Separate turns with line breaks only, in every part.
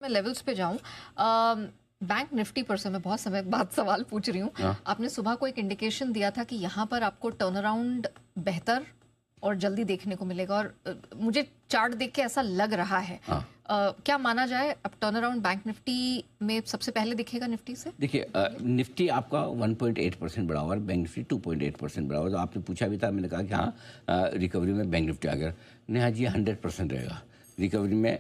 मैं लेवल्स पे जाऊं, बैंक निफ्टी पर से मैं बहुत समय बाद सवाल पूछ रही हूँ। आपने सुबह को एक इंडिकेशन दिया था कि यहाँ पर आपको टर्न अराउंड बेहतर और जल्दी देखने को मिलेगा, और मुझे चार्ट देख के ऐसा लग रहा है। क्या माना जाए अब टर्न अराउंड बैंक निफ्टी में सबसे पहले दिखेगा निफ्टी से?
देखिए, निफ्टी आपका 1.8% बढ़ा हुआ है, बैंक निफ्टी 2.8% बढ़ा हुआ है। तो आपने पूछा भी था, मैंने कहा कि हाँ, रिकवरी में बैंक निफ्टी आ गया। नहीं, हाँ जी, 100% रहेगा रिकवरी में,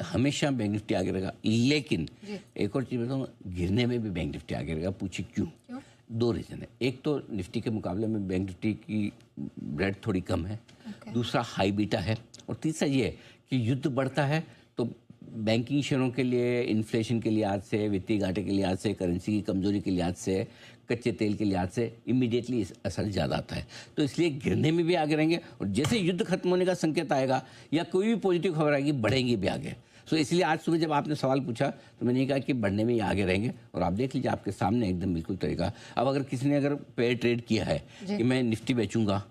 हमेशा बैंक निफ्टी आगे रहेगा। लेकिन एक और चीज़ बताऊँ, गिरने में भी बैंक निफ्टी आगे रहेगा। पूछिए क्यों? दो रीज़न है। एक तो निफ्टी के मुकाबले में बैंक निफ्टी की ब्रेड थोड़ी कम है, दूसरा हाई बीटा है, और तीसरा ये है कि युद्ध बढ़ता है तो बैंकिंग शेयरों के लिए, इन्फ्लेशन के लिहाज से, वित्तीय घाटे के लिहाज से, करेंसी की कमजोरी के लिहाज से, कच्चे तेल के लिहाज से इमीडिएटली असर ज़्यादा आता है। तो इसलिए गिरने में भी आगे रहेंगे, और जैसे युद्ध खत्म होने का संकेत आएगा या कोई भी पॉजिटिव खबर आएगी, बढ़ेंगे भी आगे। सो इसलिए आज सुबह जब आपने सवाल पूछा तो मैंने ये कहा कि बढ़ने में ही आगे रहेंगे, और आप देख लीजिए आपके सामने एकदम बिल्कुल तरीका। अब अगर किसी ने अगर पेयर ट्रेड किया है कि मैं निफ्टी बेचूंगा,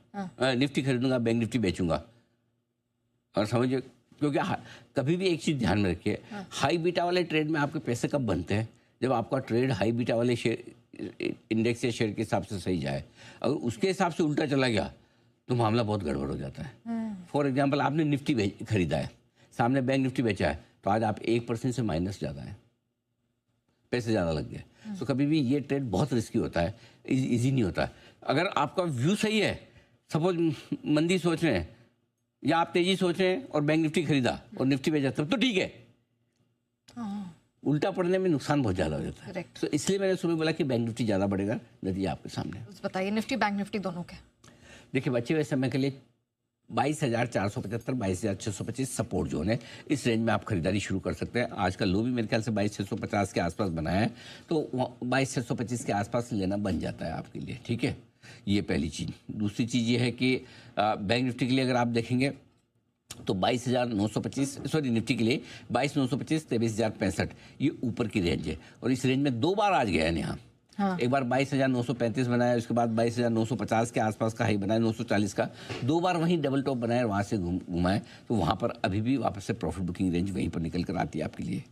निफ्टी खरीदूंगा, बैंक निफ्टी बेचूंगा, और समझिए, क्योंकि कभी भी एक चीज़ ध्यान में रखिए, हाई बीटा वाले ट्रेड में आपके पैसे कब बनते हैं? जब आपका ट्रेड हाई बीटा वाले शेयर इंडेक्स या शेयर के हिसाब से सही जाए। अगर उसके हिसाब से उल्टा चला गया तो मामला बहुत गड़बड़ हो जाता है। फॉर एग्जाम्पल, आपने निफ्टी खरीदा है, सामने बैंक निफ्टी बेचा है, तो आज आप 1% से माइनस ज़्यादा है, पैसे ज़्यादा लग गए। तो कभी भी ये ट्रेड बहुत रिस्की होता है, ईजी नहीं होता। अगर आपका व्यू सही है, सपोज मंदी सोच रहे हैं या आप तेजी सोच रहे हैं और बैंक निफ्टी खरीदा और निफ्टी बेचा, तब तो ठीक है। उल्टा पड़ने में नुकसान बहुत ज़्यादा हो जाता है। तो इसलिए मैंने सुबह बोला कि बैंक निफ्टी ज़्यादा बढ़ेगा। नतीजा आपके सामने।
बताइए, निफ्टी बैंक निफ्टी दोनों के।
देखिए, बचे हुए समय के लिए 22,475, 22,625 सपोर्ट जोन है। इस रेंज में आप खरीदारी शुरू कर सकते हैं। आज का लो भी मेरे ख्याल से 22,650 के आसपास बनाया है, तो 22,625 के आसपास लेना बन जाता है आपके लिए। ठीक है, ये पहली चीज़। दूसरी चीज़ ये है कि बैंक निफ्टी के लिए अगर आप देखेंगे तो 22,925, सॉरी, निफ्टी के लिए 22,925, 23,065 ये ऊपर की रेंज है, और इस रेंज में दो बार आज गया है यहाँ। एक बार 22,935 बनाया, उसके बाद 22,950 के आसपास का हाई बनाया, 940 का, दो बार वहीं डबल टॉप बनाया, वहाँ से घुमाए, तो वहाँ पर अभी भी वापस से प्रॉफिट बुकिंग रेंज वहीं पर निकल कर आती है आपके लिए।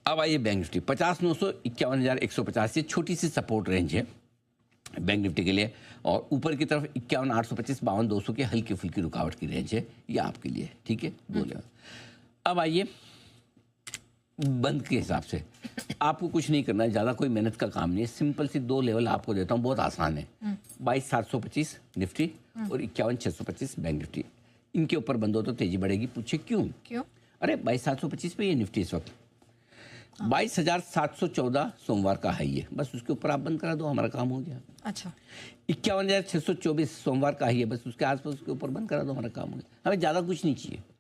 अब आइए बैंक निफ्टी 50,900, 51,150, ये छोटी सी सपोर्ट रेंज है बैंक निफ्टी के लिए, और ऊपर की तरफ 51,825, 52,200 की हल्की फुल्की रुकावट की रेंज है, ये आपके लिए। ठीक है, दो लेवल। अब आइए बंद के हिसाब से, आपको कुछ नहीं करना है, ज़्यादा कोई मेहनत का काम नहीं है। सिंपल सी दो लेवल आपको देता हूँ, बहुत आसान है। 22,725 निफ्टी और 51,625 बैंक निफ्टी, इनके ऊपर बंद हो तो तेजी बढ़ेगी। पूछे क्यों? अरे 22,725 पे ये निफ्टी इस वक्त 22,714 सोमवार का हाई है, बस उसके ऊपर आप बंद करा दो, हमारा काम हो गया।
अच्छा,
51,624 सोमवार का हाई है, बस उसके आसपास उसके ऊपर बंद करा दो, हमारा काम हो गया। हमें ज़्यादा कुछ नहीं चाहिए।